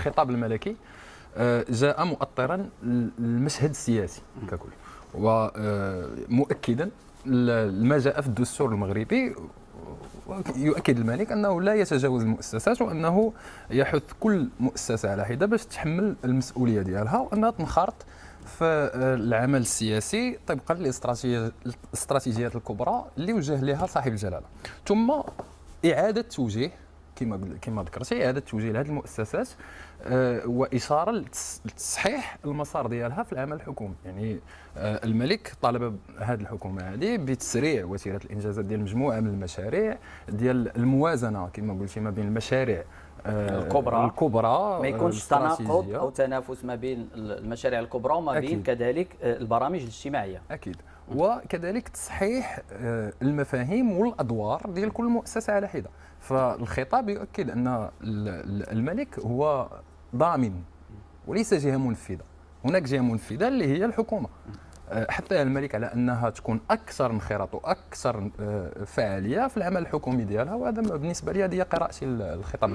الخطاب الملكي جاء مؤطرا المشهد السياسي ككل، ومؤكدا ما جاء في الدستور المغربي. يؤكد الملك أنه لا يتجاوز المؤسسات، وأنه يحث كل مؤسسة على حدة باش تحمل المسؤولية ديالها، وأنها تنخرط في العمل السياسي طبقا للاستراتيجيات الكبرى اللي وجه لها صاحب الجلالة. ثم إعادة توجيه كما ذكرتي، إعادة توجيه لهذه المؤسسات وإشارة لتصحيح المسار ديالها في العمل الحكومي. يعني الملك طالب هذه الحكومة هذه بتسريع وتيرة الإنجازات ديال مجموعة من المشاريع، ديال الموازنة كما قلتي ما بين المشاريع الكبرى ما يكونش تناقض أو تنافس ما بين المشاريع الكبرى وما بين كذلك البرامج الاجتماعية. أكيد. وكذلك تصحيح المفاهيم والأدوار ديال كل مؤسسة على حدة. فالخطاب يؤكد أن الملك هو ضامن وليس جهة منفذة، هناك جهة منفذة اللي هي الحكومة. حتى الملك على أنها تكون أكثر انخراط وأكثر فعالية في العمل الحكومي ديالها، وهذا بالنسبة لي هذه قراءتي الخطاب.